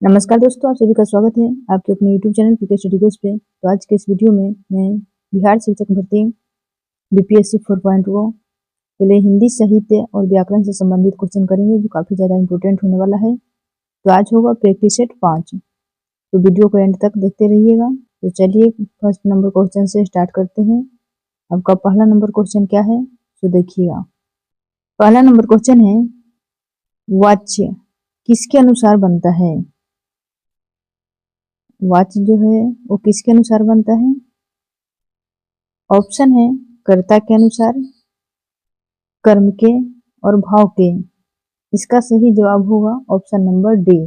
नमस्कार दोस्तों, आप सभी का स्वागत है आपके अपने YouTube channel PK study course पे। तो आज के इस वीडियो में मैं बिहार शिक्षक भर्ती बीपीएससी 4.0 के लिए हिंदी साहित्य और व्याकरण से संबंधित क्वेश्चन करेंगे, जो काफ़ी ज़्यादा इंपॉर्टेंट होने वाला है। तो आज होगा प्रैक्टिस सेट 5। तो वीडियो को एंड तक देखते रहिएगा। तो चलिए फर्स्ट नंबर क्वेश्चन से स्टार्ट करते हैं। आपका पहला नंबर क्वेश्चन क्या है, तो देखिएगा। पहला नंबर क्वेश्चन है, वाच्य किसके अनुसार बनता है? वाच्य जो है वो किसके अनुसार बनता है? ऑप्शन है कर्ता के अनुसार, कर्म के और भाव के। इसका सही जवाब होगा ऑप्शन नंबर डी,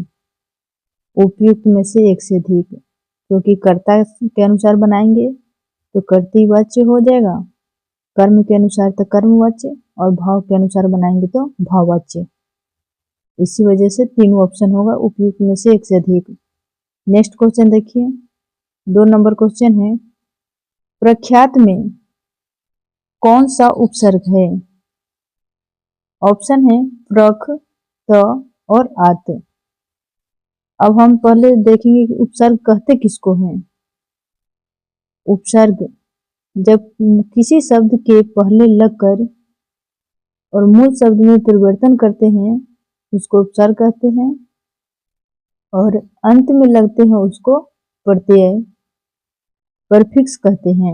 उपयुक्त में से एक से अधिक। क्योंकि कर्ता के अनुसार बनाएंगे तो कर्तृवाच्य हो जाएगा, कर्म के अनुसार तो कर्मवाच्य, और भाव के अनुसार बनाएंगे तो भाववाच्य। इसी वजह से तीनों ऑप्शन होगा उपयुक्त में से एक से अधिक। नेक्स्ट क्वेश्चन देखिए, 2 नंबर क्वेश्चन है, प्रख्यात में कौन सा उपसर्ग है? ऑप्शन है प्रख, त और आत। अब हम पहले देखेंगे कि उपसर्ग कहते किसको हैं। उपसर्ग जब किसी शब्द के पहले लगकर और मूल शब्द में परिवर्तन करते हैं उसको उपसर्ग कहते हैं, और अंत में लगते हैं उसको प्रत्यय, परफिक्स कहते हैं।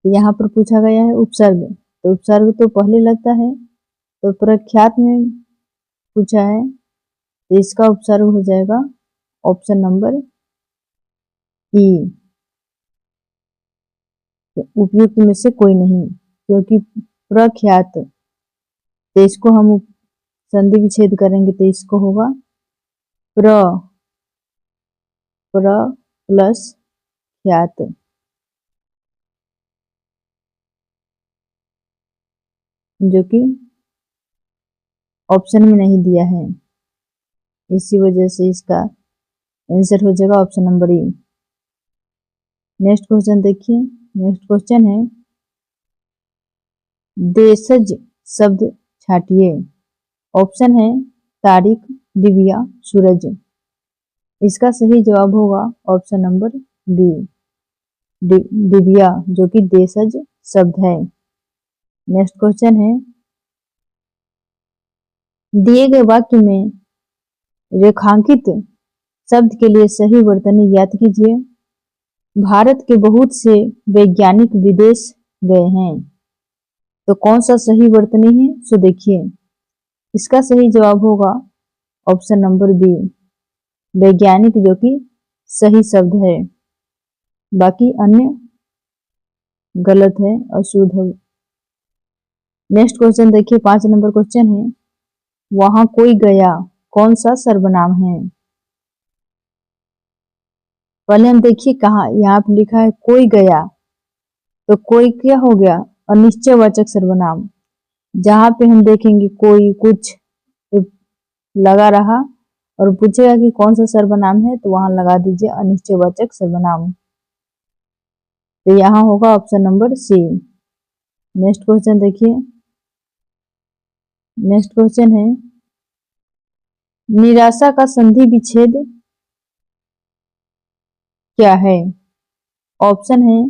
तो यहाँ पर पूछा गया है उपसर्ग, तो उपसर्ग तो पहले लगता है, तो प्रख्यात में पूछा है तो इसका उपसर्ग हो जाएगा ऑप्शन नंबर ई, उपयुक्त में से कोई नहीं। क्योंकि प्रख्यात, तो इसको हम संधि विच्छेद करेंगे तो इसको होगा प्र प्लस ख्यात। जो कि ऑप्शन में नहीं दिया है, इसी वजह से इसका आंसर हो जाएगा ऑप्शन नंबर ई। नेक्स्ट क्वेश्चन देखिए, नेक्स्ट क्वेश्चन है, देशज शब्द छाटिए। ऑप्शन है तारीख, डिबिया, सूरज। इसका सही जवाब होगा ऑप्शन नंबर बी, डिबिया, जो कि देशज शब्द है। नेक्स्ट क्वेश्चन है, दिए गए वाक्य में रेखांकित शब्द के लिए सही वर्तनी ज्ञात कीजिए। भारत के बहुत से वैज्ञानिक विदेश गए हैं, तो कौन सा सही वर्तनी है? सो देखिए, इसका सही जवाब होगा ऑप्शन नंबर बी, वैज्ञानिक, जो कि सही शब्द है। बाकी अन्य गलत है, अशुद्ध है। नेक्स्ट क्वेश्चन देखिए, 5 नंबर क्वेश्चन है, वहां कोई गया कौन सा सर्वनाम है? पहले हम देखिए कहा, यहाँ पे लिखा है कोई गया, तो कोई क्या हो गया? अनिश्चयवाचक सर्वनाम। जहां पे हम देखेंगे कोई कुछ लगा रहा और पूछेगा कि कौन सा सर्वनाम है, तो वहां लगा दीजिए अनिश्चयवाचक सर्वनाम। तो यहाँ होगा option number C. Next question देखिए, नेक्स्ट क्वेश्चन है, निराशा का संधि विच्छेद क्या है? ऑप्शन है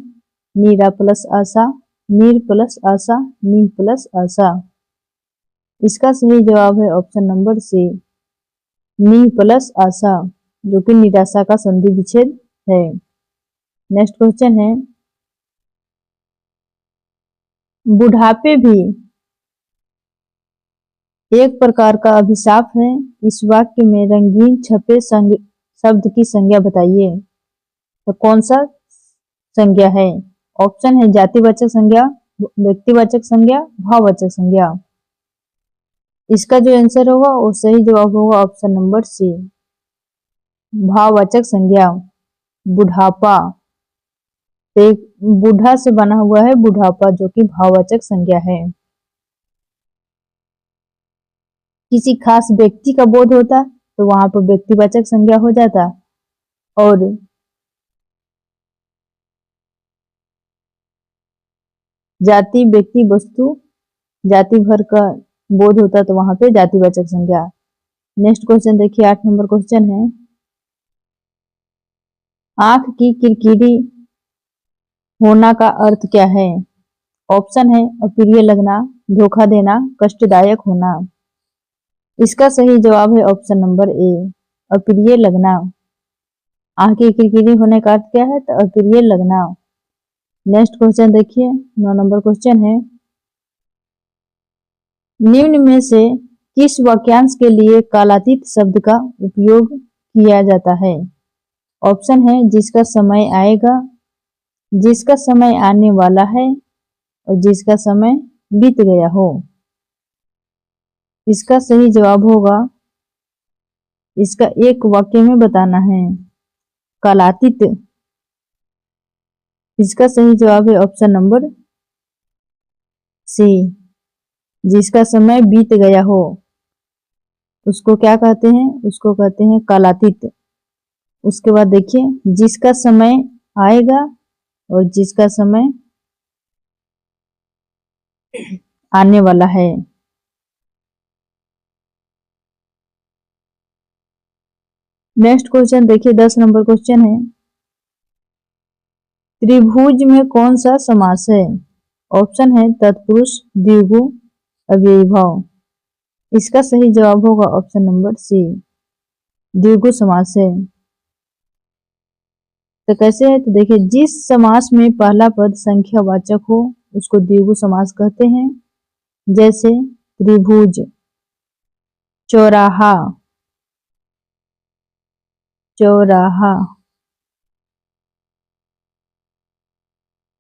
नीरा प्लस आशा, नीर प्लस आशा, नी प्लस आशा। इसका सही जवाब है ऑप्शन नंबर सी, नी प्लस आशा, जो कि निराशा का संधि विच्छेद है। नेक्स्ट क्वेश्चन है, बुढ़ापे भी एक प्रकार का अभिशाप है, इस वाक्य में रंगीन छपे शब्द की संज्ञा बताइए। तो कौन सा संज्ञा है? ऑप्शन है जातिवाचक संज्ञा, व्यक्तिवाचक संज्ञा, भाववाचक संज्ञा। इसका जो आंसर होगा वो सही जवाब होगा ऑप्शन नंबर सी, भाववाचक संज्ञा। बुढ़ापा, एक बूढ़ा से बना हुआ है बुढ़ापा, जो कि भाववाचक संज्ञा है। किसी खास व्यक्ति का बोध होता तो वहां पर व्यक्तिवाचक संज्ञा हो जाता, और जाति, व्यक्ति, वस्तु, जाति भर का बोध होता तो वहां पे जातिवाचक संज्ञा। नेक्स्ट क्वेश्चन देखिए, 8 नंबर क्वेश्चन है, आंख की किरकिरी होना का अर्थ क्या है? ऑप्शन है अप्रिय लगना, धोखा देना, कष्टदायक होना। इसका सही जवाब है ऑप्शन नंबर ए, अप्रिय लगना। आंख की किरकिरी होने का अर्थ क्या है? तो अप्रिय लगना। नेक्स्ट क्वेश्चन देखिए, 9 नंबर क्वेश्चन है, निम्न में से किस वाक्यांश के लिए कालातीत शब्द का उपयोग किया जाता है? ऑप्शन है जिसका समय आएगा, जिसका समय आने वाला है और जिसका समय बीत गया हो। इसका सही जवाब होगा, इसका एक वाक्य में बताना है, कालातीत। इसका सही जवाब है ऑप्शन नंबर सी, जिसका समय बीत गया हो उसको क्या कहते हैं? उसको कहते हैं कालातीत। उसके बाद देखिए, जिसका समय आएगा और जिसका समय आने वाला है। नेक्स्ट क्वेश्चन देखिए, 10 नंबर क्वेश्चन है, त्रिभुज में कौन सा समास है? ऑप्शन है तत्पुरुष, द्विगु, अव्ययी भाव। इसका सही जवाब होगा ऑप्शन नंबर सी, द्विगु समास है। तो कैसे है? तो देखिए, जिस समास में पहला पद संख्यावाचक हो उसको द्विगु समास कहते हैं। जैसे त्रिभुज, चौराहा, चौराहा,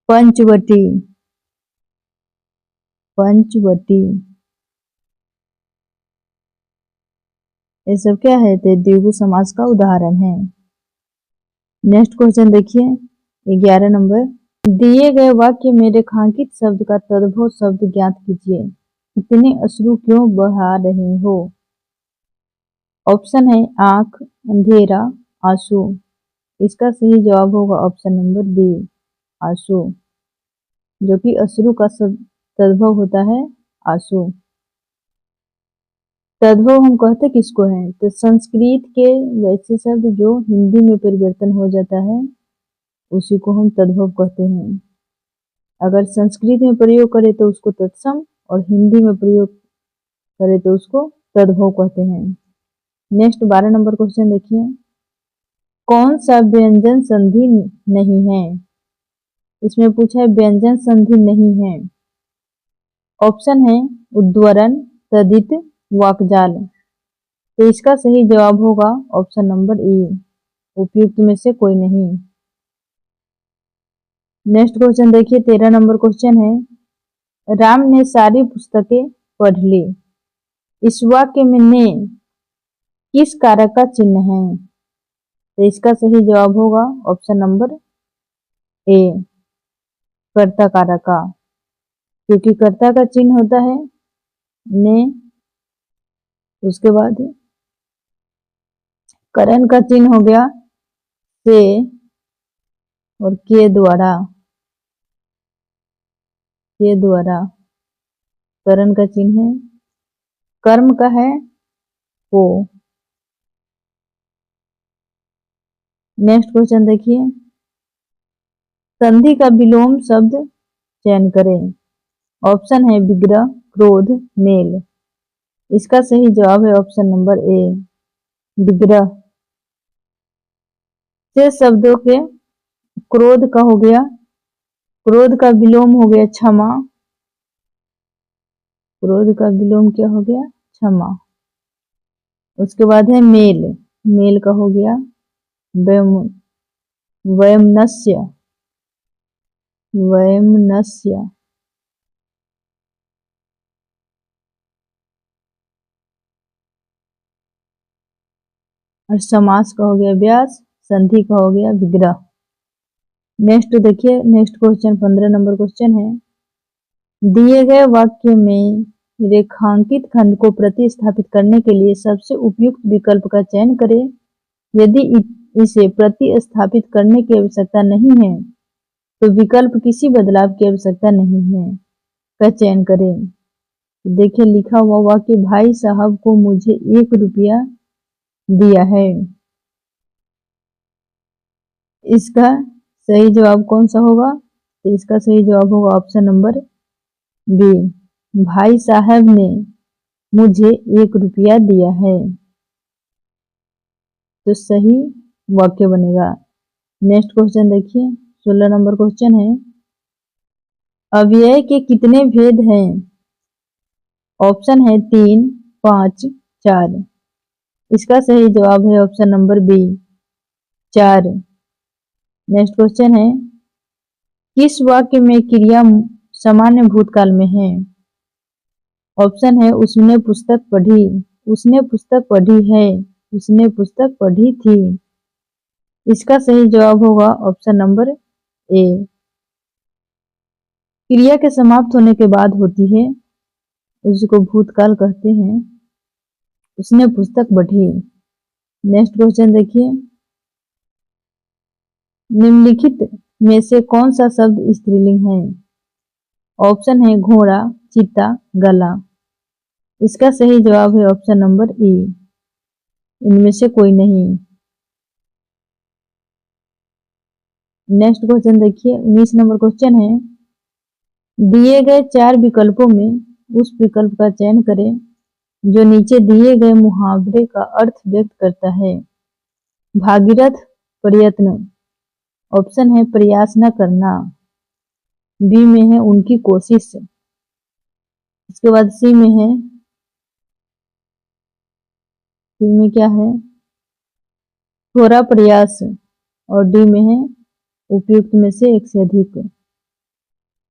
पंचवटी, पंचवटी। ये सब क्या है? तो द्विगु समास का उदाहरण है। नेक्स्ट क्वेश्चन देखिए, 11 नंबर, दिए गए वाक्य में रेखांकित शब्द का तद्भव शब्द ज्ञात कीजिए। इतने अश्रु क्यों बहा रहे हो? ऑप्शन है आंख, अंधेरा, आंसू। इसका सही जवाब होगा ऑप्शन नंबर बी, आंसू, जो कि अश्रु का तद्भव होता है आंसू। तद्भव हम कहते किसको है? तो संस्कृत के वैसे शब्द जो हिंदी में परिवर्तन हो जाता है उसी को हम तद्भव कहते हैं। अगर संस्कृत में प्रयोग करें तो उसको तत्सम और हिंदी में प्रयोग करें तो उसको तद्भव कहते हैं। नेक्स्ट 12 नंबर क्वेश्चन देखिए, कौन सा व्यंजन संधि नहीं है? इसमें पूछा है व्यंजन संधि नहीं है। ऑप्शन है उद्वरण, तदित, वाकजाल। तो इसका सही जवाब होगा ऑप्शन नंबर ए, उपयुक्त में से कोई नहीं। नेक्स्ट क्वेश्चन देखिए, 13 नंबर क्वेश्चन है, राम ने सारी पुस्तकें पढ़ ली। इस वाक्य में ने किस कारक का चिन्ह है? तो इसका सही जवाब होगा ऑप्शन नंबर ए, कर्ता कारक का, क्योंकि कर्ता का चिन्ह होता है ने, उसके बाद करण का चिन्ह हो गया से और के द्वारा, के द्वारा करण का चिन्ह है, कर्म का है को। नेक्स्ट क्वेश्चन देखिए, संधि का विलोम शब्द चयन करें। ऑप्शन है विग्रह, क्रोध, मेल। इसका सही जवाब है ऑप्शन नंबर ए, विग्रह। से शब्दों के क्रोध का हो गया, क्रोध का विलोम हो गया क्षमा, क्रोध का विलोम क्या हो गया? क्षमा। उसके बाद है मेल, मेल का हो गया वैमनस्य, वैमनस्य। और समास का हो गया व्यास, संधि का हो गया विग्रह। नेक्स्ट देखिए, नेक्स्ट क्वेश्चन 15 नंबर क्वेश्चन है, दिए गए वाक्य में रेखांकित खंड को प्रतिस्थापित करने के लिए सबसे उपयुक्त विकल्प का चयन करें। यदि इसे प्रतिस्थापित करने की आवश्यकता नहीं है तो विकल्प किसी बदलाव की आवश्यकता नहीं है का चयन करें। देखिए लिखा हुआ हुआ कि भाई साहब को मुझे 1 रुपया दिया है। इसका सही जवाब कौन सा होगा? तो इसका सही जवाब होगा ऑप्शन नंबर बी, भाई साहब ने मुझे 1 रुपया दिया है। तो सही वाक्य बनेगा। नेक्स्ट क्वेश्चन देखिए, 16 नंबर क्वेश्चन है, अव्यय के कितने भेद हैं? ऑप्शन है 3, 5, 4। इसका सही जवाब है option number B, 4। Next question है, किस वाक्य में क्रिया सामान्य भूतकाल में है? ऑप्शन है उसने पुस्तक पढ़ी, उसने पुस्तक पढ़ी है, उसने पुस्तक पढ़ी थी। इसका सही जवाब होगा ऑप्शन नंबर ए। क्रिया के समाप्त होने के बाद होती है, उसको भूतकाल कहते हैं। उसने पुस्तक पढ़ी। नेक्स्ट क्वेश्चन देखिए, निम्नलिखित में से कौन सा शब्द स्त्रीलिंग है? ऑप्शन है घोड़ा, चीता, गला। इसका सही जवाब है ऑप्शन नंबर ई, इनमें से कोई नहीं। नेक्स्ट क्वेश्चन देखिए, 19 नंबर क्वेश्चन है, दिए गए 4 विकल्पों में उस विकल्प का चयन करें जो नीचे दिए गए मुहावरे का अर्थ व्यक्त करता है। भागीरथ प्रयत्न, ऑप्शन है प्रयास न करना, बी में है उनकी कोशिश, इसके बाद सी में है, सी में क्या है, थोड़ा प्रयास, और डी में है उपयुक्त में से एक से अधिक।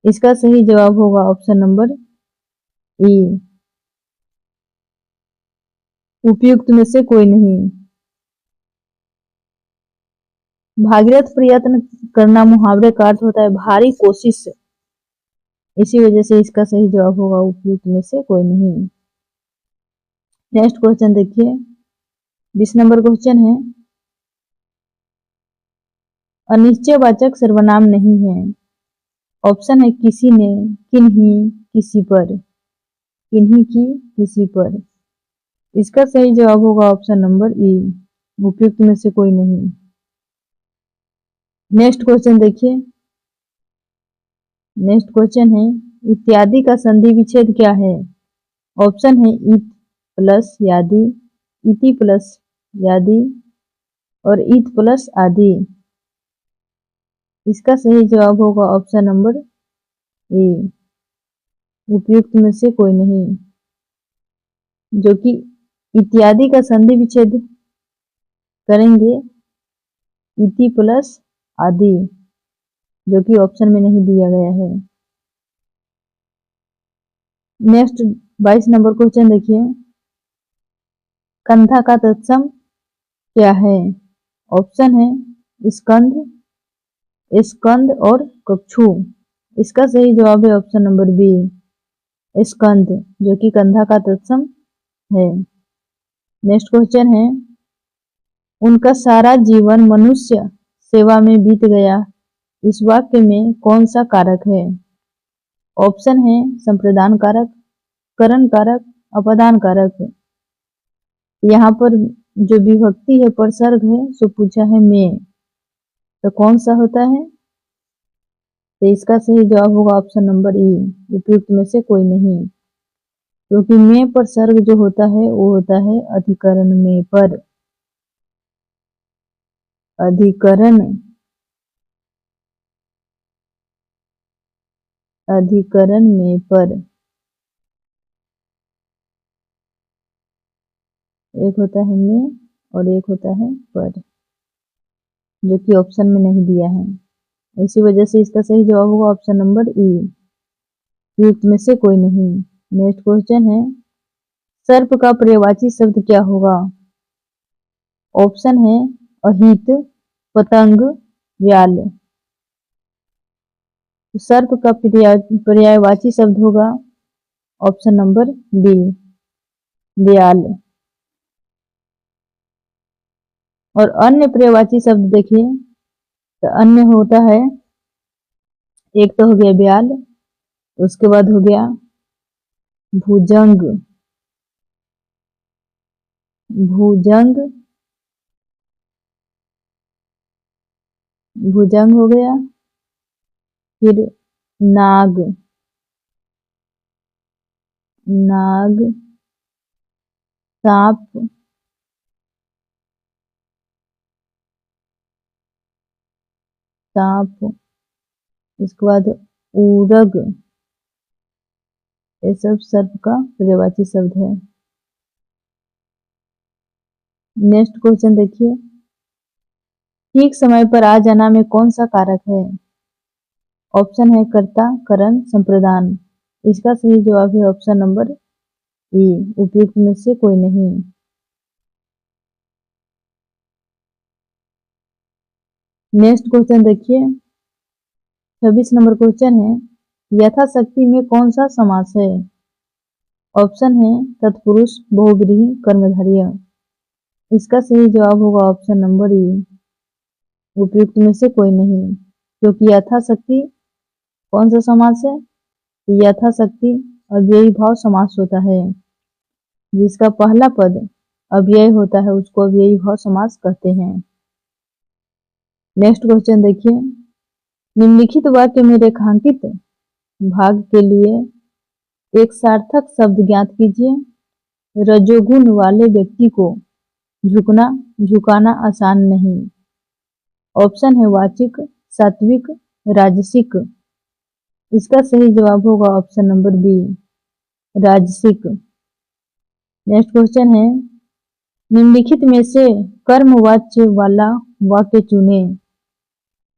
इसका सही जवाब होगा ऑप्शन नंबर ई, उपयुक्त में से कोई नहीं। भागीरथ प्रयत्न करना मुहावरे का अर्थ होता है भारी कोशिश, इसी वजह से इसका सही जवाब होगा उपयुक्त में से कोई नहीं। नेक्स्ट क्वेश्चन देखिए, 20 नंबर क्वेश्चन है, अनिश्चयवाचक सर्वनाम नहीं है। ऑप्शन है किसी ने, किन्हीं, किसी पर, किन्हीं की, किसी पर। इसका सही जवाब होगा ऑप्शन नंबर ई, उपयुक्त में से कोई नहीं। नेक्स्ट क्वेश्चन देखिए, नेक्स्ट क्वेश्चन है, इत्यादि का संधि विच्छेद क्या है? ऑप्शन है इत प्लस यादि, इति प्लस यादि और इत प्लस आदि। इसका सही जवाब होगा ऑप्शन नंबर ए, उपयुक्त में से कोई नहीं, जो कि इत्यादि का संधि विच्छेद करेंगे इति प्लस आदि, जो कि ऑप्शन में नहीं दिया गया है। नेक्स्ट 22 नंबर क्वेश्चन देखिए, कंधा का तत्सम क्या है? ऑप्शन है स्कंध, स्कंद और कक्षु। इसका सही जवाब है ऑप्शन नंबर बी, स्कंद, जो कि कंधा का तत्सम है। नेक्स्ट क्वेश्चन है, उनका सारा जीवन मनुष्य सेवा में बीत गया, इस वाक्य में कौन सा कारक है? ऑप्शन है संप्रदान कारक, करण कारक, अपदान कारक। यहाँ पर जो विभक्ति है परसर्ग है सो पूछा है में, तो कौन सा होता है? तो इसका सही जवाब होगा ऑप्शन नंबर ई, उपयुक्त में से कोई नहीं, क्योंकि में पर सर्ग जो होता है वो होता है अधिकरण में पर, अधिकरण, अधिकरण में पर। एक होता है में और एक होता है पर, जो कि ऑप्शन में नहीं दिया है। इसी वजह से इसका सही जवाब होगा ऑप्शन नंबर ई, उपयुक्त में से कोई नहीं। नेक्स्ट क्वेश्चन है, सर्प का पर्यायवाची शब्द क्या होगा? ऑप्शन है अहित, पतंग, व्याल। सर्प का पर्यायवाची शब्द होगा ऑप्शन नंबर बी, व्याल। और अन्य पर्यायवाची शब्द देखिए, तो अन्य होता है, एक तो हो गया व्याल, उसके बाद हो गया भुजंग, भुजंग, भुजंग हो गया। फिर नाग, नाग, सांप, सांप। इसके बाद ऊरग, ये सब सर्प का पर्यायवाची शब्द है। नेक्स्ट क्वेश्चन देखिए, ठीक समय पर आ जाना में कौन सा कारक है? ऑप्शन है कर्ता, करण, संप्रदान। इसका सही जवाब है ऑप्शन नंबर ई, उपयुक्त में से कोई नहीं। नेक्स्ट क्वेश्चन देखिए, 26 नंबर क्वेश्चन है, यथाशक्ति में कौन सा समास है? ऑप्शन है तत्पुरुष, बहुव्रीहि, कर्मधारय। इसका सही जवाब होगा ऑप्शन नंबर ई, उपयुक्त में से कोई नहीं, क्योंकि यथाशक्ति कौन सा समास है? यथाशक्ति अव्ययी भाव समास होता है। जिसका पहला पद अव्यय होता है उसको अव्ययी भाव समास कहते हैं। नेक्स्ट क्वेश्चन देखिए, निम्नलिखित वाक्य में रेखांकित भाग के लिए एक सार्थक शब्द ज्ञात कीजिए। रजोगुण वाले व्यक्ति को झुकना, झुकाना आसान नहीं। ऑप्शन है वाचिक, सात्विक, राजसिक। इसका सही जवाब होगा ऑप्शन नंबर बी, राजसिक। नेक्स्ट क्वेश्चन है, निम्नलिखित में से कर्मवाच्य वाला वाक्य चुने।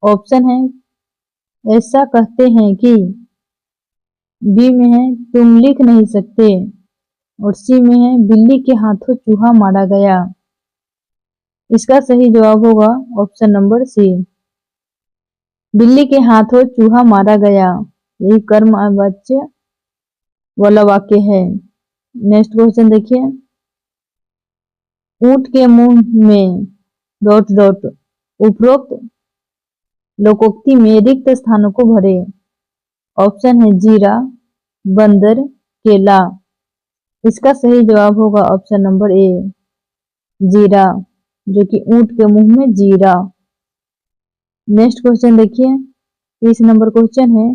ऑप्शन है ऐसा कहते हैं कि, बी में है तुम लिख नहीं सकते, और सी में है बिल्ली के हाथों चूहा मारा गया। इसका सही जवाब होगा ऑप्शन नंबर सी, बिल्ली के हाथों चूहा मारा गया। यही कर्मवाच्य वाला वाक्य है। नेक्स्ट क्वेश्चन देखिए, ऊंट के मुंह में डॉट डॉट उपरोक्त लोकोक्ति में रिक्त स्थानों को भरे। ऑप्शन है जीरा, बंदर, केला। इसका सही जवाब होगा ऑप्शन नंबर ए, जीरा, जो कि ऊंट के मुंह में जीरा। नेक्स्ट क्वेश्चन देखिए, 30 नंबर क्वेश्चन है,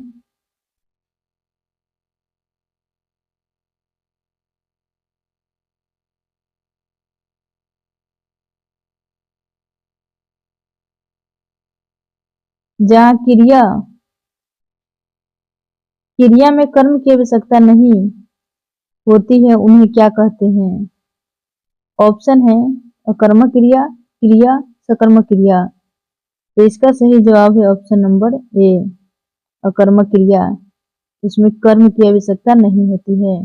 जहाँ क्रिया क्रिया में कर्म की आवश्यकता नहीं होती है उन्हें क्या कहते हैं? ऑप्शन है अकर्मक क्रिया, क्रिया, सकर्मक क्रिया। तो इसका सही जवाब है ऑप्शन नंबर ए, अकर्मक क्रिया। इसमें कर्म की आवश्यकता नहीं होती है।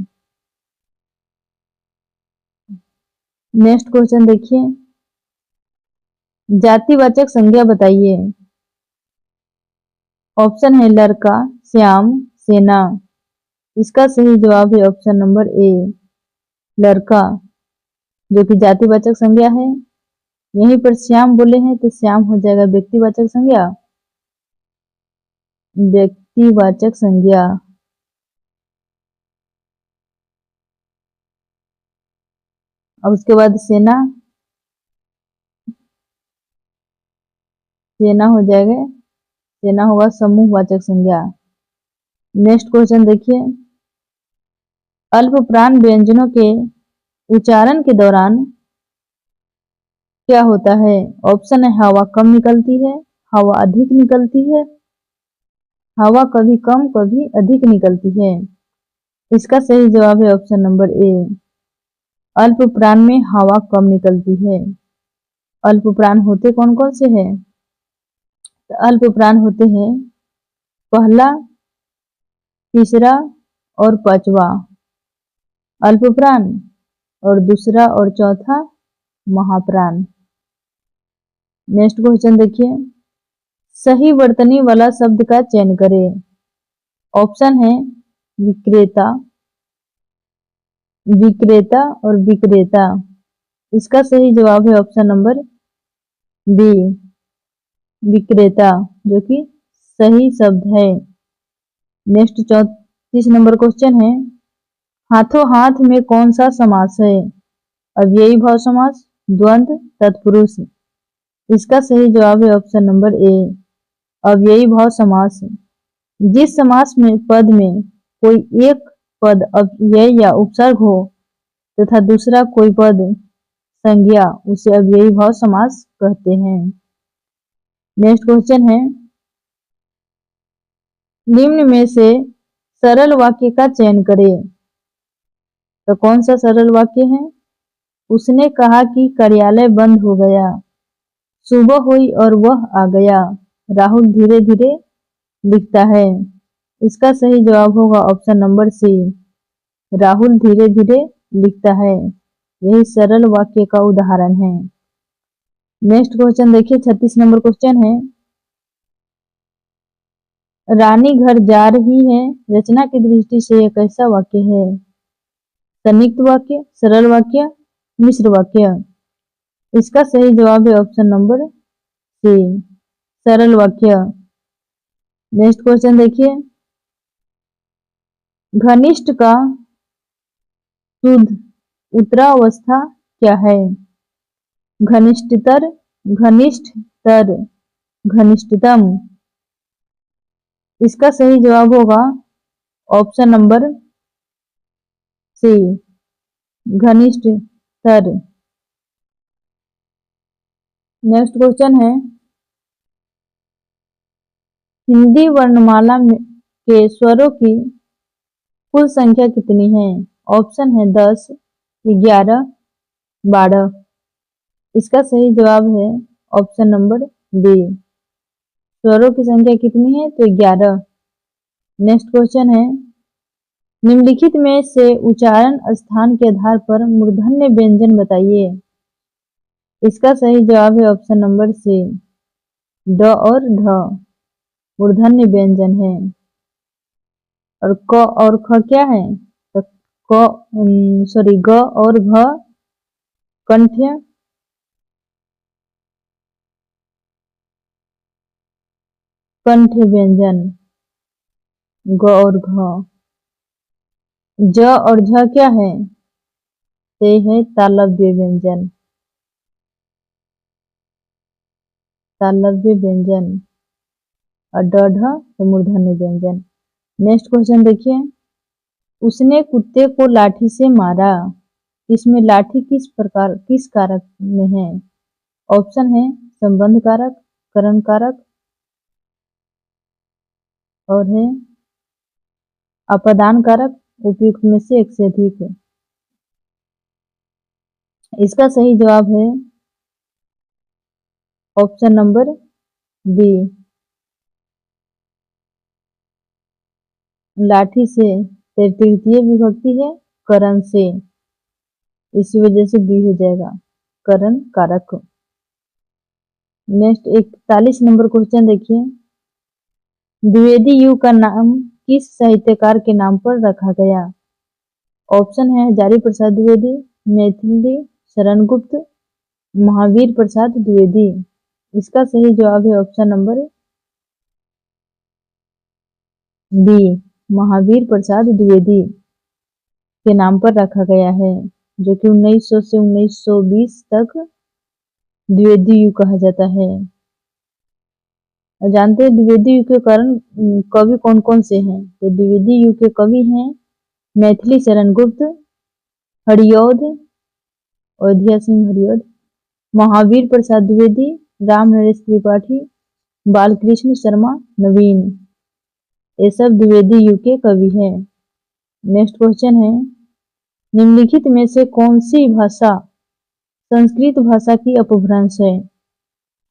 नेक्स्ट क्वेश्चन देखिए, जातिवाचक संज्ञा बताइए। ऑप्शन है लड़का, श्याम, सेना। इसका सही जवाब है ऑप्शन नंबर ए, लड़का, जो कि जातिवाचक संज्ञा है। यहीं पर श्याम बोले हैं तो श्याम हो जाएगा व्यक्तिवाचक संज्ञा, व्यक्तिवाचक संज्ञा। अब उसके बाद सेना, सेना हो जाएगा, सेना होगा समूहवाचक संज्ञा। नेक्स्ट क्वेश्चन देखिए, अल्प प्राण व्यंजनों के उच्चारण के दौरान क्या होता है? ऑप्शन है हवा कम निकलती है, हवा अधिक निकलती है, हवा कभी कम कभी अधिक निकलती है। इसका सही जवाब है ऑप्शन नंबर ए, अल्प प्राण में हवा कम निकलती है। अल्प प्राण होते कौन कौन से हैं? तो अल्प प्राण होते हैं पहला, तीसरा और पांचवा अल्प प्राण, और दूसरा और चौथा महाप्राण। नेक्स्ट क्वेश्चन देखिए, सही वर्तनी वाला शब्द का चयन करें। ऑप्शन है विक्रेता, विक्रेता और विक्रेता। इसका सही जवाब है ऑप्शन नंबर बी, विक्रेता, जो कि सही शब्द है। नेक्स्ट 34 नंबर क्वेश्चन है, हाथों हाथ में कौन सा समास है? अव्ययी भाव समास, द्वंद्व, तत्पुरुष। इसका सही जवाब है ऑप्शन नंबर ए, अव्ययी भाव समास। जिस समास में पद में कोई एक पद अव्यय या उपसर्ग हो तथा दूसरा कोई पद संज्ञा, उसे अव्ययी भाव समास कहते हैं। नेक्स्ट क्वेश्चन है, निम्न में से सरल वाक्य का चयन करें। तो कौन सा सरल वाक्य है? उसने कहा कि कार्यालय बंद हो गया। सुबह हुई और वह आ गया। राहुल धीरे धीरे लिखता है। इसका सही जवाब होगा ऑप्शन नंबर सी, राहुल धीरे धीरे लिखता है। यही सरल वाक्य का उदाहरण है। नेक्स्ट क्वेश्चन देखिए, 36 नंबर क्वेश्चन है, रानी घर जा रही है। रचना की दृष्टि से यह कैसा वाक्य है? संयुक्त वाक्य, सरल वाक्य, मिश्र वाक्य। इसका सही जवाब है ऑप्शन नंबर सी, सरल वाक्य। नेक्स्ट क्वेश्चन देखिए, घनिष्ठ का शुद्ध उत्तरावस्था क्या है? घनिष्ठतर, घनिष्ठतर, घनिष्ठतम। इसका सही जवाब होगा ऑप्शन नंबर सी, घनिष्ठतर। नेक्स्ट क्वेश्चन है, हिंदी वर्णमाला के स्वरों की कुल संख्या कितनी है? ऑप्शन है 10, 11, 12। इसका सही जवाब है ऑप्शन नंबर बी, स्वरों की संख्या कितनी है? तो 11। नेक्स्ट क्वेश्चन है, निम्नलिखित में से उच्चारण स्थान के आधार पर मूर्धन्य व्यंजन बताइए। इसका सही जवाब है ऑप्शन नंबर सी, ड और ढ मूर्धन्य व्यंजन है। और क और ख क्या है? तो ग और घ कंठ्य, कंठ्य व्यंजन, ग और घ। ज और झ क्या है? ते है तालव्य व्यंजन, तालव्य व्यंजन। और ड ढ तो मूर्धन्य व्यंजन। नेक्स्ट क्वेश्चन देखिए, उसने कुत्ते को लाठी से मारा। इसमें लाठी किस प्रकार, किस कारक में है? ऑप्शन है संबंध कारक, करण कारक और है अपादान कारक। उपयुक्त में से एक से अधिक है। इसका सही जवाब है ऑप्शन नंबर बी, लाठी से तृतीय विभक्ति है, करण से, इसी वजह से बी हो जाएगा, करण कारक। नेक्स्ट 41 नंबर क्वेश्चन देखिए, द्विवेदी युग का नाम किस साहित्यकार के नाम पर रखा गया? ऑप्शन है हजारी प्रसाद द्विवेदी, मैथिली शरण गुप्त, महावीर प्रसाद द्विवेदी। इसका सही जवाब है option number B, Mahavir Prasad Dwivedi के नाम पर रखा गया है, जो कि 1900 से 1920 तक द्विवेदी युग कहा जाता है। जानते हैं द्विवेदी युग के कारण कवि कौन कौन से हैं? तो द्विवेदी युग के कवि हैं मैथिली शरण गुप्त, हरिऔध, अयोध्या सिंह हरिऔध, महावीर प्रसाद द्विवेदी, राम नरेश त्रिपाठी, बालकृष्ण शर्मा नवीन। ये सब द्विवेदी युग के कवि हैं। नेक्स्ट क्वेश्चन है, निम्नलिखित में से कौन सी भाषा संस्कृत भाषा की अपभ्रंश है?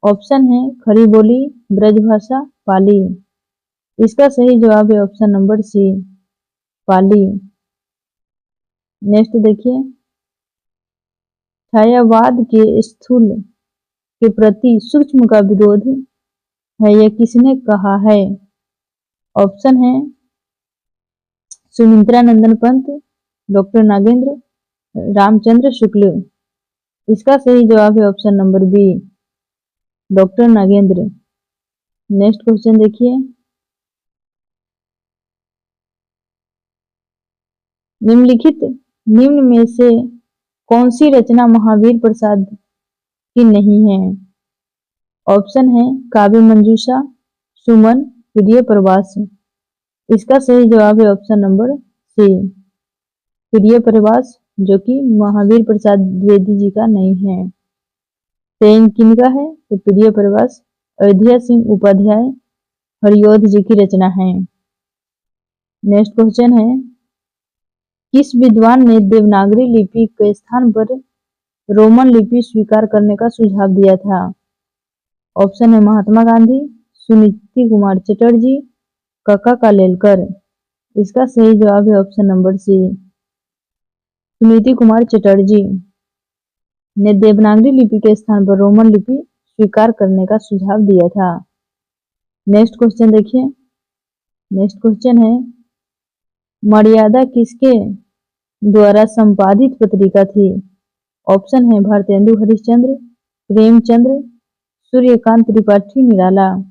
ऑप्शन है खड़ी बोली, ब्रजभाषा, पाली। इसका सही जवाब है ऑप्शन नंबर सी, पाली। नेक्स्ट देखिए, छायावाद के स्थूल के प्रति सूक्ष्म का विरोध है, यह किसने कहा है? ऑप्शन है सुमित्रा नंदन पंत, डॉक्टर नागेंद्र, रामचंद्र शुक्ल। इसका सही जवाब है option number B, doctor Nagendra. Next question देखिए, निम्नलिखित निम्न में से कौन सी रचना महावीर प्रसाद की नहीं है? ऑप्शन है काव्य मंजूषा, सुमन, प्रिय प्रवास। इसका सही जवाब है ऑप्शन नंबर सी, प्रिय प्रवास, जो कि महावीर प्रसाद द्विवेदी जी का नहीं है। तो किनका है? तो प्रिय प्रवास अयोध्या सिंह उपाध्याय हरिऔध जी की रचना है। नेक्स्ट क्वेश्चन है, किस विद्वान ने देवनागरी लिपि के स्थान पर रोमन लिपि स्वीकार करने का सुझाव दिया था? ऑप्शन है महात्मा गांधी, सुनीति कुमार चटर्जी, कक्का कालेलकर। इसका सही जवाब है option number C, Suniti Kumar Chatterji ने देवनागरी लिपि के स्थान पर रोमन लिपि स्वीकार करने का सुझाव दिया था। नेक्स्ट क्वेश्चन देखिए। नेक्स्ट क्वेश्चन है, मर्यादा किसके द्वारा संपादित पत्रिका थी? ऑप्शन है भारतेंदु हरिश्चंद्र, प्रेमचंद्र, सूर्यकांत त्रिपाठी निराला।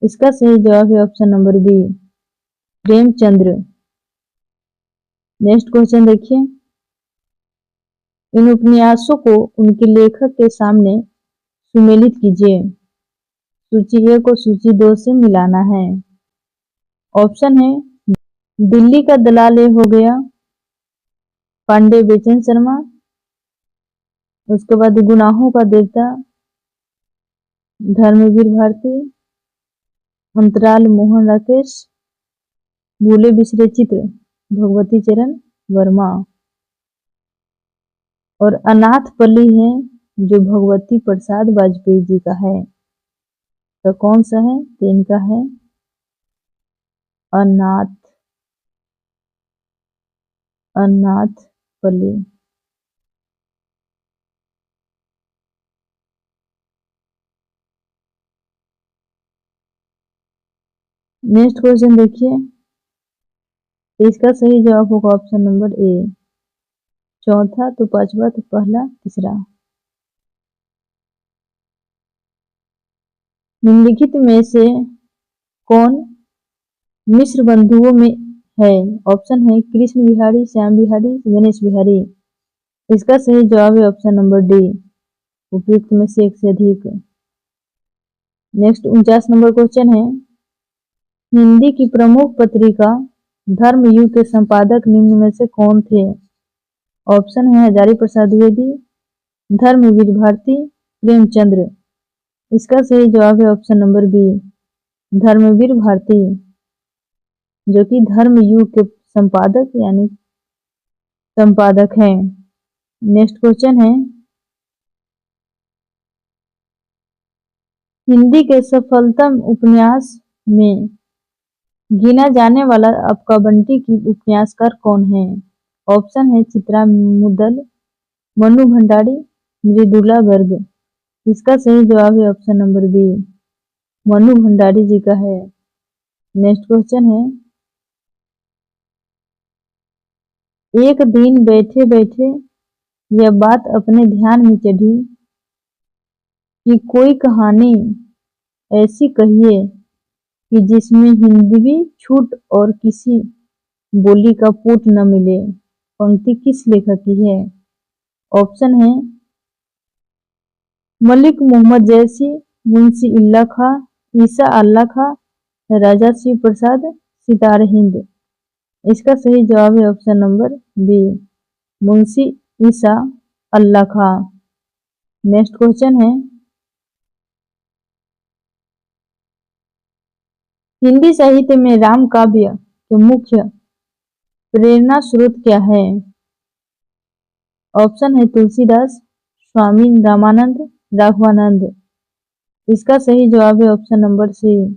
इसका सही जवाब है option number B, Premchandra. Next question देखिए, इन उपन्यासों को उनके लेखक के सामने सुमेलित कीजिए। सूची 1 को सूची 2 से मिलाना है। ऑप्शन है दिल्ली का दलाल ये हो गया, पांडे बेचन शर्मा। उसके बाद गुनाहों का देवता धर्मवीर भारती, अंतराल मोहन राकेश, भूले बिसरे चित्र भगवती चरण वर्मा, और अनाथ पल्ली है जो भगवती प्रसाद वाजपेयी जी का है। तो कौन सा है? तो इनका है अनाथ पल्ली। नेक्स्ट क्वेश्चन देखिए, इसका सही जवाब होगा ऑप्शन नंबर ए, चौथा, तो पांचवा, तो पहला, तीसरा। निम्नलिखित में से कौन मिश्र बंधुओं में है? ऑप्शन है कृष्ण बिहारी, श्याम बिहारी, गणेश बिहारी। इसका सही जवाब है ऑप्शन नंबर डी, उपयुक्त में से एक से अधिक। नेक्स्ट 49 नंबर क्वेश्चन है, हिंदी की प्रमुख पत्रिका धर्मयुग के संपादक निम्न में से कौन थे? ऑप्शन है हजारी प्रसाद द्विवेदी, धर्मवीर भारती, प्रेमचंद्र। इसका सही जवाब है option number B, Dharmvir Bharati, जो कि धर्मयुग के संपादक यानी संपादक हैं। नेक्स्ट क्वेश्चन है, हिंदी के सफलतम उपन्यास में गिना जाने वाला आपका बंटी की उपन्यासकार कौन है? ऑप्शन है चित्रा मुद्दल, मनु भंडारी, मृदुला गर्ग। इसका सही जवाब है option number B, Manu Bhandari ji का है। नेक्स्ट क्वेश्चन है, एक दिन बैठे बैठे यह बात अपने ध्यान में चढ़ी कि कोई कहानी ऐसी कहिए कि जिसमें हिंदवी छूट और किसी बोली का पुट न मिले। पंक्ति किस लेखक की है? ऑप्शन है मलिक मोहम्मद जैसी, मुंशी इल्ला खां, ईसा अल्लाह खां, राजा शिव प्रसाद, सितार हिंद। इसका सही जवाब है ऑप्शन नंबर बी, मुंशी ईसा अल्लाह खां। नेक्स्ट क्वेश्चन है, हिंदी साहित्य में राम काव्य के मुख्य प्रेरणा स्रोत क्या है? ऑप्शन है तुलसीदास, स्वामी रामानंद, राघवानंद। इसका सही जवाब है ऑप्शन नंबर सी,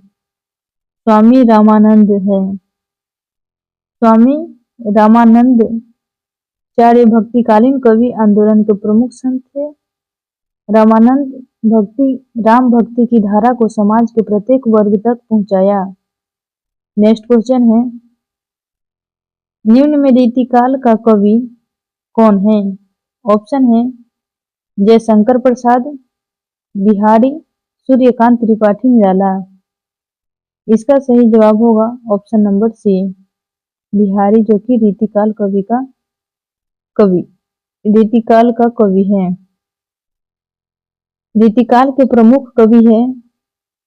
स्वामी रामानंद है। स्वामी रामानंद चार्य भक्तिकालीन कवि आंदोलन के प्रमुख संत थे। राम भक्ति की धारा को समाज के प्रत्येक वर्ग तक पहुंचाया। नेक्स्ट क्वेश्चन है, निम्न में रीतिकाल का कवि कौन है? ऑप्शन है जयशंकर प्रसाद, बिहारी, सूर्यकांत त्रिपाठी निराला। इसका सही जवाब होगा ऑप्शन नंबर सी, बिहारी, जो कि रीतिकाल का कवि है। रीतिकाल के प्रमुख कवि हैं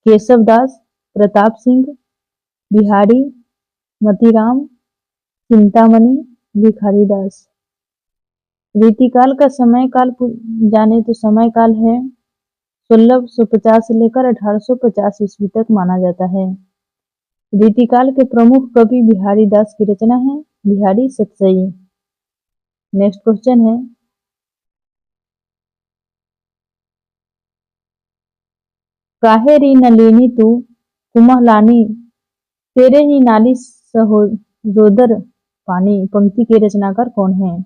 केशव दास, प्रताप सिंह, बिहारी, मतीराम, चिंतामणि, भिखारी दास। रीतिकाल का समय काल जाने तो समय काल है 1650 से लेकर 1850 ईस्वी तक माना जाता है। रीतिकाल के प्रमुख कवि बिहारी दास की रचना है बिहारी सतसई। नेक्स्ट क्वेश्चन है, काहे री नलिनी तू कुमहलानी, तेरे ही नाली सहोदर पानी। पंक्ति के रचनाकार कौन है?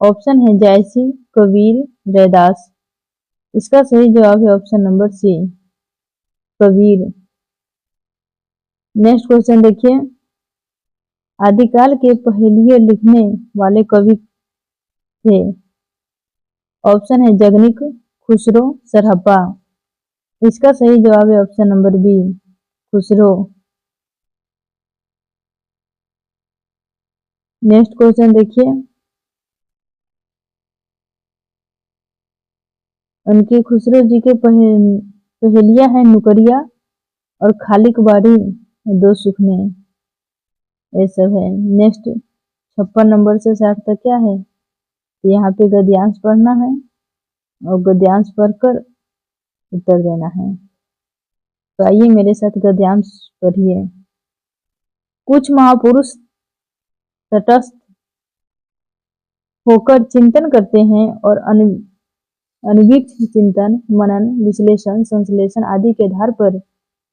ऑप्शन है जायसी, कबीर, रैदास। इसका सही जवाब है option number C, Kabir. Next question देखिए, आदिकाल के पहेलियां लिखने वाले कवि थे। ऑप्शन है जगनिक, खुसरो, सरहप्पा। इसका सही जवाब है option number B, Khusro. Next question देखिए, उनके खुसरो जी के पहेलियां है नुकरिया और खालिक बाड़ी, दो सुखने, ये सब है। नेक्स्ट 56 नंबर से 60 तक क्या है? यहाँ पे गद्यांश पढ़ना है और गद्यांश पढ़कर उत्तर देना है। तो आइए मेरे साथ गद्यांश पढ़िए। कुछ महापुरुष तटस्थ होकर चिंतन करते हैं और अनवीक्ष चिंतन, मनन, विश्लेषण, संश्लेषण आदि के आधार पर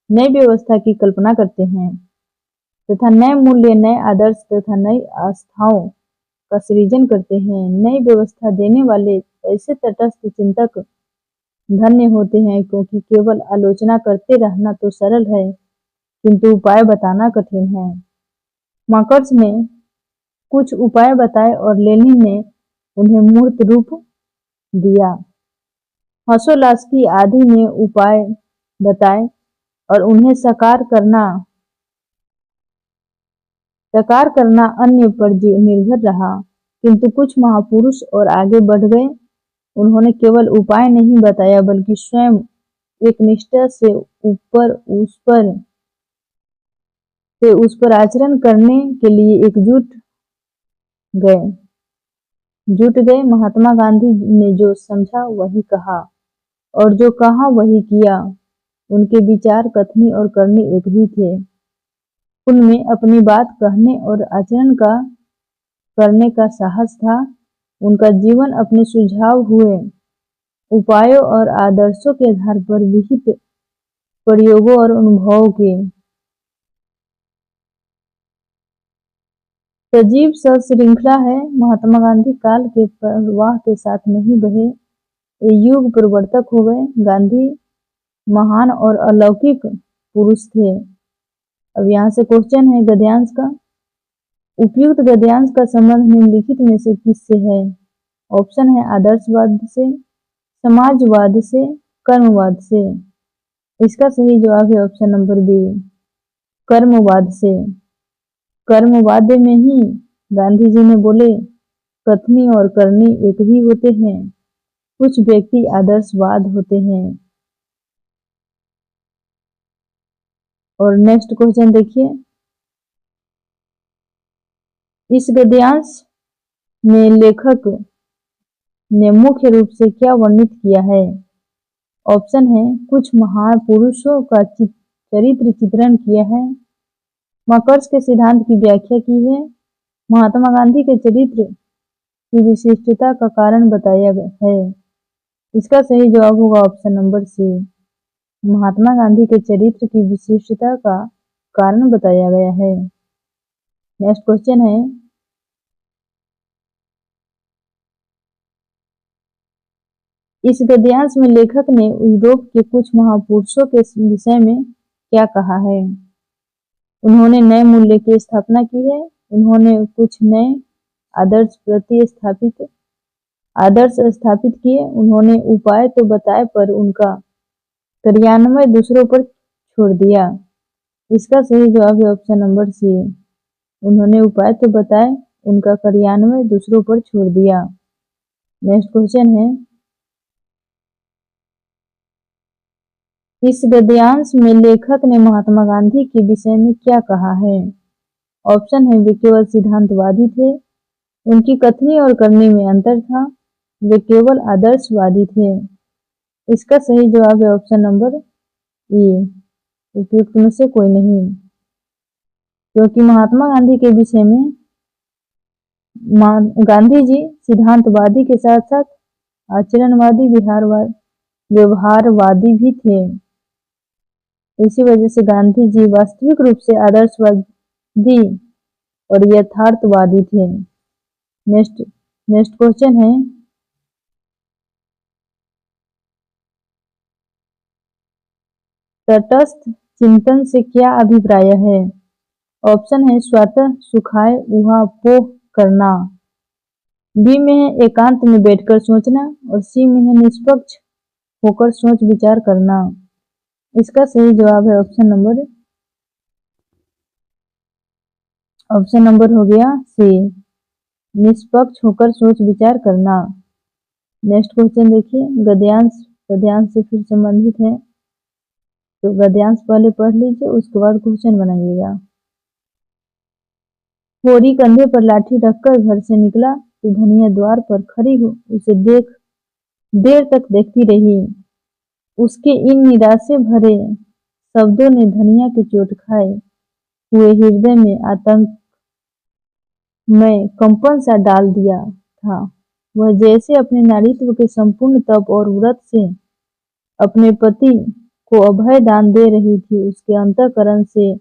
नई व्यवस्था की कल्पना करते हैं तथा नए मूल्य, नए आदर्श तथा नई आस्थाओं का सृजन करते हैं। नई व्यवस्था देने वाले ऐसे तटस्थ चिंतक धन्य होते हैं, क्योंकि केवल आलोचना करते रहना तो सरल है, किंतु उपाय बताना कठिन है। मार्क्स ने कुछ उपाय बताए और लेनिन ने उन्हें मूर्त रूप दिया। हर्षोल्लासकी आदि ने उपाय बताए और उन्हें साकार करना अन्य पर निर्भर रहा, किंतु कुछ महापुरुष और आगे बढ़ गए। उन्होंने केवल उपाय नहीं बताया, बल्कि स्वयं एक निष्ठा से उस पर आचरण करने के लिए जुट गए। महात्मा गांधी ने जो समझा वही कहा और जो कहा वही किया। उनके विचार, कथनी और करनी एक ही थे। उनमें अपनी बात कहने और आचरण करने का साहस था। उनका जीवन अपने सुझाव हुए उपायों और आदर्शों के आधार पर विहित प्रयोगों और अनुभवों के सजीव श्रृंखला है। महात्मा गांधी काल के प्रवाह के साथ नहीं बहे, ये युग प्रवर्तक हो गए। गांधी महान और अलौकिक पुरुष थे। अब यहाँ से क्वेश्चन है गद्यांश का। उपयुक्त गद्यांश का संबंध निम्नलिखित में से किससे है? ऑप्शन है आदर्शवाद से, समाजवाद से, कर्मवाद से। इसका सही जवाब है ऑप्शन नंबर बी, कर्मवाद से। कर्मवाद में ही गांधी जी ने बोले कथनी और करनी एक ही होते हैं, कुछ व्यक्ति आदर्शवाद होते हैं। और नेक्स्ट क्वेश्चन देखिए, इस गद्यांश में लेखक ने मुख्य रूप से क्या वर्णित किया है? ऑप्शन है कुछ महान पुरुषों का चरित्र चित्रण किया है, मार्क्स के सिद्धांत की व्याख्या की है, महात्मा गांधी के चरित्र की विशिष्टता का कारण बताया है। इसका सही जवाब होगा ऑप्शन नंबर सी, महात्मा गांधी के चरित्र की विशिष्टता का कारण बताया गया है। नेक्स्ट क्वेश्चन है, इस गद्यांश में लेखक ने यूरोप के कुछ महापुरुषों के विषय में क्या कहा है? उन्होंने नए मूल्य की स्थापना की है, उन्होंने कुछ नए आदर्श स्थापित किए, उन्होंने उपाय तो बताए पर उनका क्रियान्वयन दूसरों पर छोड़ दिया। इसका सही जवाब है ऑप्शन नंबर सी, उन्होंने उपाय तो बताए, उनका कार्यान्वयन दूसरों पर छोड़ दिया। नेक्स्ट क्वेश्चन है, इस गद्यांश में लेखक ने महात्मा गांधी के विषय में क्या कहा है? ऑप्शन है, वे केवल सिद्धांतवादी थे, उनकी कथनी और करनी में अंतर था, वे केवल आदर्शवादी थे। इसका सही जवाब है ऑप्शन नंबर ए, उपयुक्त में से कोई नहीं, क्योंकि महात्मा गांधी के विषय में गांधी जी सिद्धांतवादी के साथ साथ आचरणवादी व्यवहारवादी भी थे। इसी वजह से गांधी जी वास्तविक रूप से आदर्शवादी और यथार्थवादी थे। नेक्स्ट क्वेश्चन है, तटस्थ चिंतन से क्या अभिप्राय है? ऑप्शन है, स्वतः सुखाय ऊहापोह करना, बी में है एकांत में बैठकर सोचना, और सी में है निष्पक्ष होकर सोच विचार करना। इसका सही जवाब है ऑप्शन नंबर हो गया सी, निष्पक्ष होकर सोच विचार करना। नेक्स्ट क्वेश्चन देखिए, गद्यांश से फिर संबंधित है, तो गद्यांश पहले पढ़ लीजिए, उसके बाद क्वेश्चन बनाइएगा। होरी कंधे पर लाठी रखकर घर से निकला तो धनिया द्वार पर खड़ी हो उसे देर तक देखती रही। उसके इन निराशे भरे शब्दों ने धनिया के चोट खाए हुए हृदय में आतंक में कंपन सा डाल दिया था। वह जैसे अपने नारीत्व के संपूर्ण तप और व्रत से अपने पति को अभय दान दे रही थी। उसके अंतःकरण से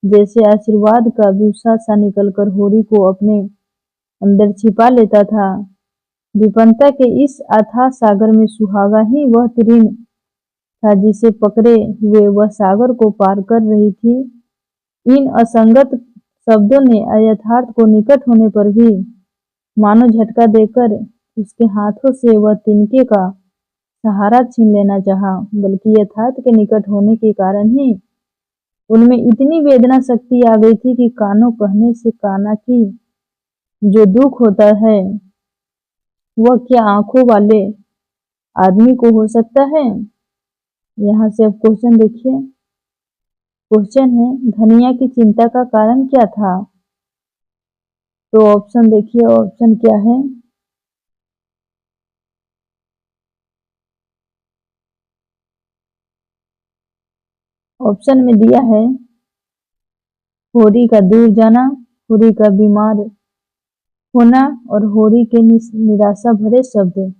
जैसे आशीर्वाद का विषा सा निकलकर होरी को अपने अंदर छिपा लेता था। विपन्नता के इस अथाह सागर में सुहागा ही वह तृण था जिसे पकड़े हुए वह सागर को पार कर रही थी। इन असंगत शब्दों ने अयथार्थ को निकट होने पर भी मानो झटका देकर उसके हाथों से वह तिनके का सहारा छीन लेना चाहा, बल्कि यथार्थ के निकट होने के कारण ही उनमें इतनी वेदना शक्ति आ गई थी कि कानों कहने से काना की जो दुख होता है वह क्या आंखों वाले आदमी को हो सकता है? यहाँ से अब क्वेश्चन देखिए। क्वेश्चन है, धनिया की चिंता का कारण क्या था? तो ऑप्शन देखिए, ऑप्शन क्या है? ऑप्शन में दिया है होरी का दूर जाना, होरी का बीमार होना और होरी के निराशा भरे शब्द।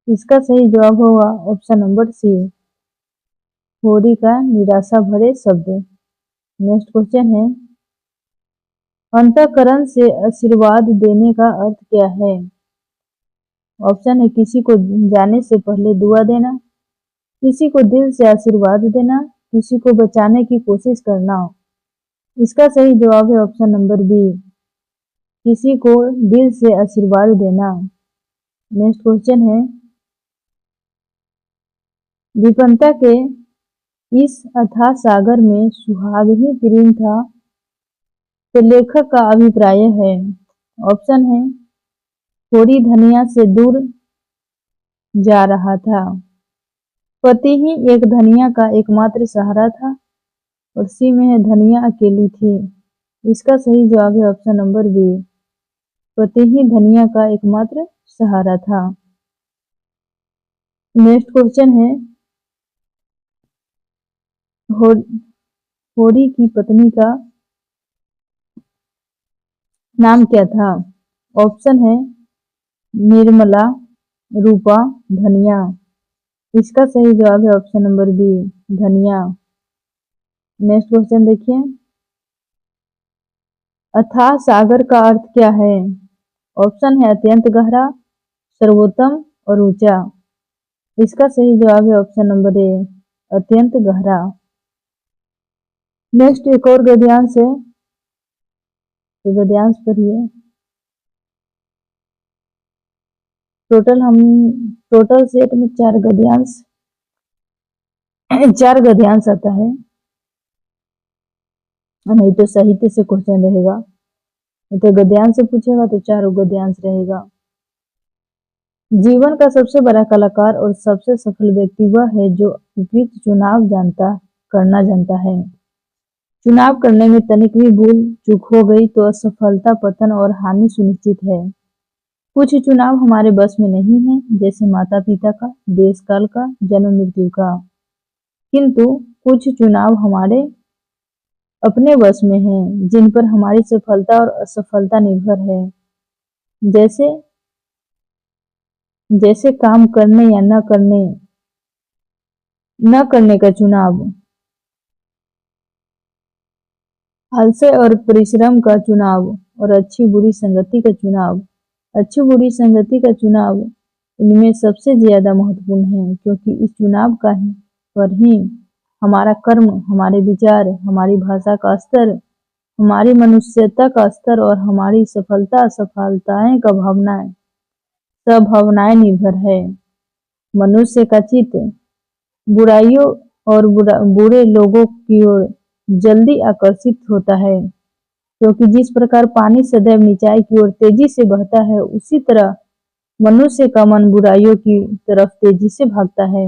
इसका सही जवाब होगा ऑप्शन नंबर सी, होरी का निराशा भरे शब्द। नेक्स्ट क्वेश्चन है, अंतःकरण से आशीर्वाद देने का अर्थ क्या है? ऑप्शन है, किसी को जाने से पहले दुआ देना, किसी को दिल से आशीर्वाद देना, किसी को बचाने की कोशिश करना। इसका सही जवाब है ऑप्शन नंबर बी, किसी को दिल से आशीर्वाद देना। नेक्स्ट क्वेश्चन है, विपन्नता के इस अथाह सागर में सुहाग ही तृण था तो लेखक का अभिप्राय है। ऑप्शन है, होरी धनिया से दूर जा रहा था, पति ही एक धनिया का एकमात्र सहारा था, और सी में है धनिया अकेली थी। इसका सही जवाब है ऑप्शन नंबर बी, पति ही धनिया का एकमात्र सहारा था। नेक्स्ट क्वेश्चन है, होरी की पत्नी का नाम क्या था? ऑप्शन है, निर्मला, रूपा, धनिया। इसका सही जवाब है ऑप्शन नंबर बी, धनिया। नेक्स्ट क्वेश्चन देखिए, अथाह सागर का अर्थ क्या है? ऑप्शन है, अत्यंत गहरा, सर्वोत्तम और ऊंचा। इसका सही जवाब है ऑप्शन नंबर ए, अत्यंत गहरा। नेक्स्ट एक और गद्यांश है, तो गद्यांश पढ़िए। टोटल सेट में 4 गद्यांश आता है। नहीं तो साहित्य से क्वेश्चन रहेगा, नहीं तो गद्यांश से पूछेगा तो चारों गद्यांश रहेगा। जीवन का सबसे बड़ा कलाकार और सबसे सफल व्यक्ति वह है जो उपयुक्त चुनाव करना जानता है। चुनाव करने में तनिक भी भूल चूक हो गई तो असफलता, पतन और हानि सुनिश्चित है। कुछ चुनाव हमारे बस में नहीं है, जैसे माता पिता का, देश काल का, जन्म मृत्यु का, किंतु कुछ चुनाव हमारे अपने वश में हैं, जिन पर हमारी सफलता और असफलता निर्भर है। जैसे जैसे काम करने या न करने का चुनाव, आलस्य और परिश्रम का चुनाव और अच्छी बुरी संगति का चुनाव। अच्छी बुरी संगति का चुनाव इनमें सबसे ज्यादा महत्वपूर्ण है, क्योंकि इस चुनाव पर ही हमारा कर्म, हमारे विचार, हमारी भाषा का स्तर, हमारी मनुष्यता का स्तर और हमारी सफलता असफलताएं का सब भावनाएं निर्भर है। मनुष्य का चित्त बुराइयों और बुरे लोगों की ओर जल्दी आकर्षित होता है, क्योंकि जिस प्रकार पानी सदैव नीचाई की ओर तेजी से बहता है, उसी तरह मनुष्य का मन बुराइयों की तरफ तेजी से भागता है।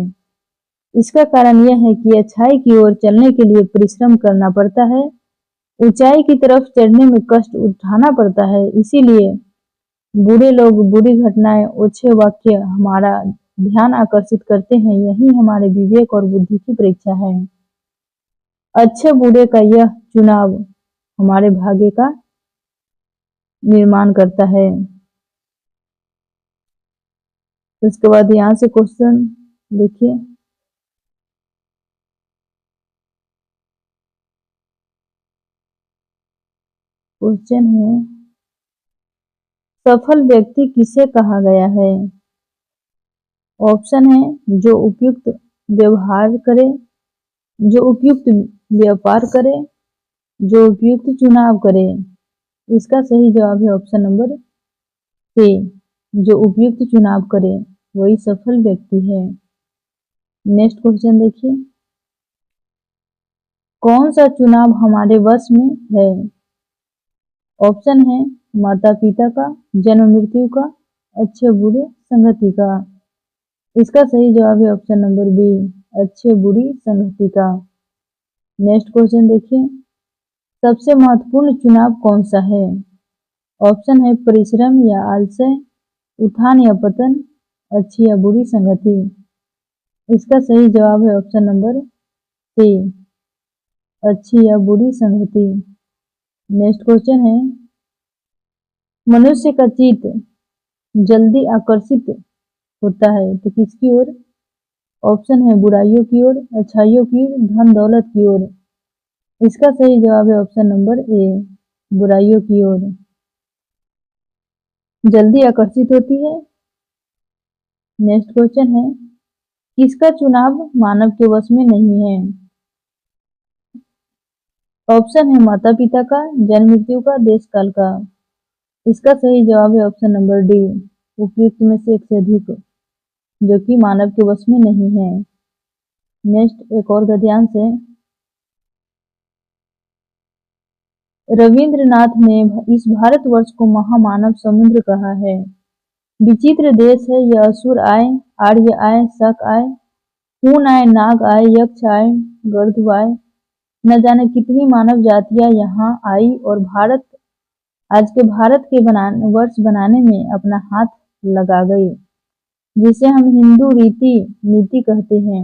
इसका कारण यह है कि अच्छाई की ओर चलने के लिए परिश्रम करना पड़ता है, ऊंचाई की तरफ चढ़ने में कष्ट उठाना पड़ता है। इसीलिए बुरे लोग, बुरी घटनाएं, ओछे वाक्य हमारा ध्यान आकर्षित करते हैं। यही हमारे विवेक और बुद्धि की परीक्षा है। अच्छे बुरे का यह चुनाव हमारे भाग्य का निर्माण करता है। उसके बाद यहाँ से क्वेश्चन देखिए, क्वेश्चन है सफल व्यक्ति किसे कहा गया है? ऑप्शन है जो उपयुक्त व्यवहार करे, जो उपयुक्त व्यापार करे, जो उपयुक्त चुनाव करे। इसका सही जवाब है ऑप्शन नंबर सी, जो उपयुक्त चुनाव करे वही सफल व्यक्ति है। नेक्स्ट क्वेश्चन देखिए, कौन सा चुनाव हमारे वश में है? ऑप्शन है माता पिता का, जन्म मृत्यु का, अच्छे बुरे संगति का। इसका सही जवाब है ऑप्शन नंबर बी, अच्छे बुरी संगति का। नेक्स्ट क्वेश्चन देखिए, सबसे महत्वपूर्ण चुनाव कौन सा है? ऑप्शन है परिश्रम या आलस्य, उत्थान या पतन, अच्छी या बुरी संगति। इसका सही जवाब है ऑप्शन नंबर सी, अच्छी या बुरी संगति। नेक्स्ट क्वेश्चन है, मनुष्य का चित्त जल्दी आकर्षित होता है तो किसकी ओर? ऑप्शन है बुराइयों की ओर, अच्छाइयों की ओर, धन दौलत की ओर। इसका सही जवाब है ऑप्शन नंबर ए, बुराइयों की ओर जल्दी आकर्षित होती है। नेक्स्ट क्वेश्चन है, किसका चुनाव मानव के वश में नहीं है? ऑप्शन है माता पिता का, जन्म मृत्यु का, देश काल का। इसका सही जवाब है ऑप्शन नंबर डी, उपयुक्त में से एक से अधिक, जो कि मानव के वश में नहीं है। नेक्स्ट एक और गद्यांश है, रविंद्रनाथ ने इस भारतवर्ष को महामानव समुद्र कहा है। विचित्र देश है यह, असुर आए, आर्य आए, शक आए, खून आए, नाग आए, यक्ष आए, गर्दभ आए, न जाने कितनी मानव जातियां यहाँ आई और आज के भारत के वर्ष बनाने में अपना हाथ लगा गई, जिसे हम हिंदू रीति नीति कहते हैं।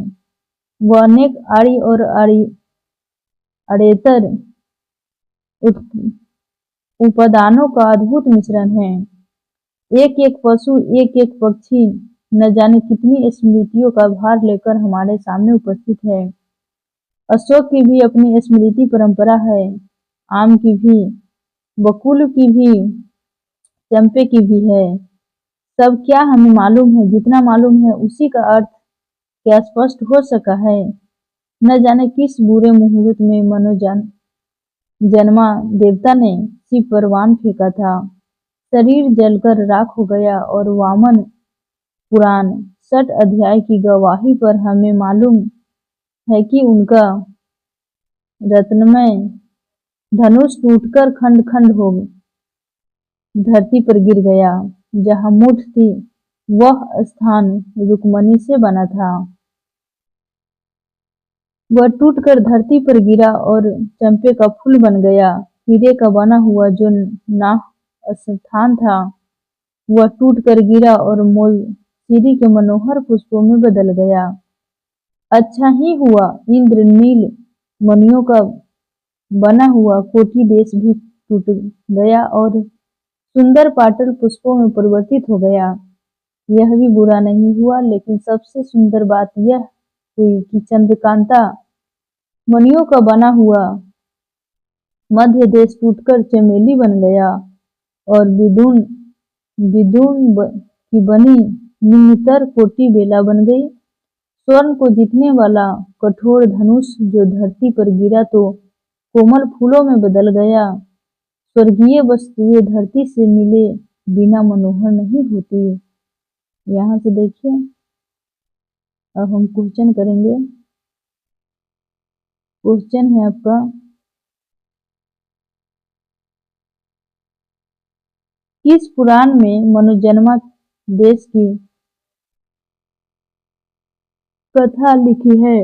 वह अनेक आर्य और आर्येतर उपादानों का अद्भुत मिश्रण है। एक एक पशु, एक एक पक्षी न जाने कितनी स्मृतियों का भार लेकर हमारे सामने उपस्थित है। अशोक की भी अपनी स्मृति परंपरा है, आम की भी, बकुल की भी, चंपे की भी है। सब क्या हमें मालूम है? जितना मालूम है उसी का अर्थ क्या स्पष्ट हो सका है? न जाने किस बुरे मुहूर्त में जन्मा देवता ने शिव पर वान फेंका था, शरीर जलकर राख हो गया और वामन पुराण 6 अध्याय की गवाही पर हमें मालूम है कि उनका रत्नमय धनुष टूटकर खंड खंड हो धरती पर गिर गया। जहाँ मुठ थी वह स्थान रुक्मणी से बना था। वह टूटकर धरती पर गिरा और चंपे का फूल बन गया। हीरे का बना हुआ जो नाह स्थान था वह टूटकर गिरा और मोलसीरी के मनोहर पुष्पों में बदल गया। अच्छा ही हुआ इंद्र नील मणियों का बना हुआ कोटि देश भी टूट गया और सुंदर पाटल पुष्पों में परिवर्तित हो गया। यह भी बुरा नहीं हुआ, लेकिन सबसे सुंदर बात यह हुई कि चंद्रकांता मणियों का बना हुआ मध्य देश टूटकर चमेली बन गया और विदून की बनी निम्नतर कोटि बेला बन गई। स्वर्ण को जीतने वाला कठोर धनुष जो धरती पर गिरा तो कोमल फूलों में बदल गया। स्वर्गीय वस्तुएं धरती से मिले बिना मनोहर नहीं होती। यहाँ से देखिए, अब हम क्वेश्चन करेंगे। क्वेश्चन है आपका, किस पुराण में मनोजन्मा देश की कथा लिखी है?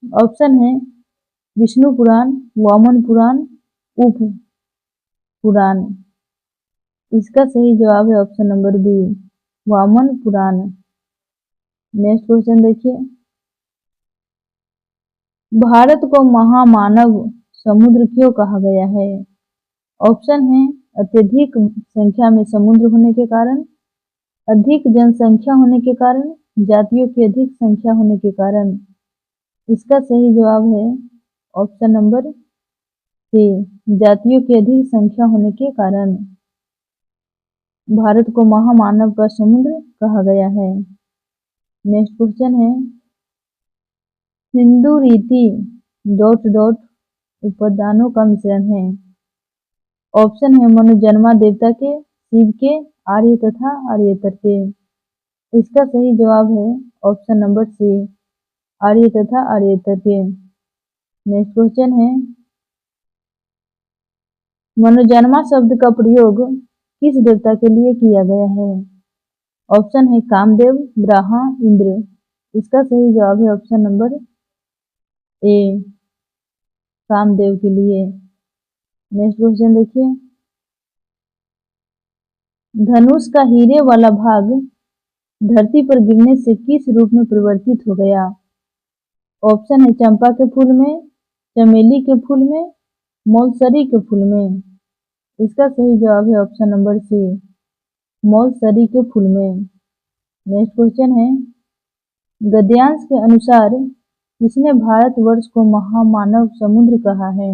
ऑप्शन है विष्णु पुराण, वामन पुराण, उप पुराण। इसका सही जवाब है ऑप्शन नंबर बी, वामन पुराण। नेक्स्ट क्वेश्चन देखिए, भारत को महामानव समुद्र क्यों कहा गया है? ऑप्शन है अत्यधिक संख्या में समुद्र होने के कारण, अधिक जनसंख्या होने के कारण, जातियों की अधिक संख्या होने के कारण। इसका सही जवाब है ऑप्शन नंबर सी, जातियों की अधिक संख्या होने के कारण भारत को महामानव का समुद्र कहा गया है। नेक्स्ट क्वेश्चन है, हिंदू रीति ... उपादानों का मिश्रण है। ऑप्शन है मनोजन्मा देवता के, शिव के, आर्य तथा आर्येतर के। इसका सही जवाब है ऑप्शन नंबर सी, आर्य तथा आर्येतर के। नेक्स्ट क्वेश्चन है, मनोजन्मा शब्द का प्रयोग किस देवता के लिए किया गया है? ऑप्शन है कामदेव, ब्रह्मा, इंद्र। इसका सही जवाब है ऑप्शन नंबर ए, कामदेव के लिए। नेक्स्ट क्वेश्चन देखिए, धनुष का हीरे वाला भाग धरती पर गिरने से किस रूप में परिवर्तित हो गया? ऑप्शन है चंपा के फूल में, चमेली के फूल में, मौलसरी के फूल में। इसका सही जवाब है ऑप्शन नंबर सी, मौलसरी के फूल में। नेक्स्ट क्वेश्चन है, गद्यांश के अनुसार किसने भारतवर्ष को महामानव समुद्र कहा है?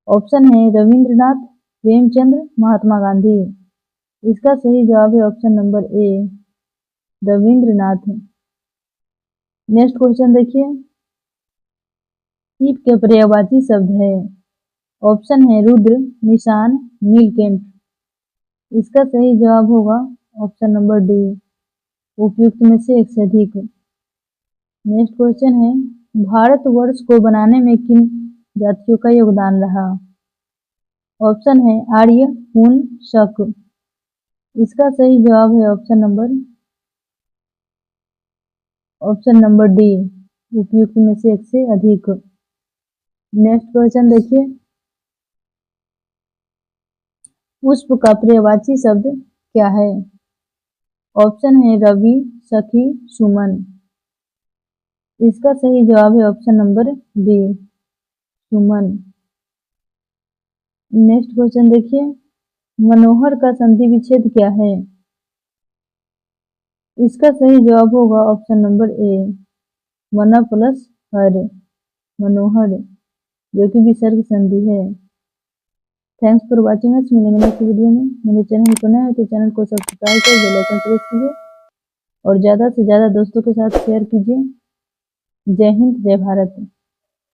ऑप्शन है रविंद्रनाथ, प्रेमचंद्र, महात्मा गांधी। इसका सही जवाब है option number A, Rabindranath. Next question देखिए, शिव के पर्यायवाची शब्द है। ऑप्शन है रुद्र, निशान, नीलकंठ। इसका सही जवाब होगा ऑप्शन नंबर डी, उपयुक्त में से एक से अधिक। नेक्स्ट क्वेश्चन है, भारतवर्ष को बनाने में किन जातियों का योगदान रहा? ऑप्शन है आर्य, हुन, शक। इसका सही जवाब है ऑप्शन नंबर डी, उपयुक्त में से एक से अधिक। नेक्स्ट क्वेश्चन देखिए, पुष्प का पर्यायवाची शब्द क्या है? ऑप्शन है रवि, सखी, सुमन। इसका सही जवाब है ऑप्शन नंबर बी, सुमन। नेक्स्ट क्वेश्चन देखिए, मनोहर का संधि विच्छेद क्या है? इसका सही जवाब होगा ऑप्शन नंबर ए, मन प्लस हर, मनोहर, जो कि विसर्ग संधि है। Thanks for watching us. मिलेंगे नेक्स्ट वीडियो में। मेरे चैनल को नया है तो चैनल को सब्सक्राइब कर बेल आइकन प्रेस कीजिए और ज़्यादा से ज़्यादा दोस्तों के साथ शेयर कीजिए। जय हिंद, जय भारत।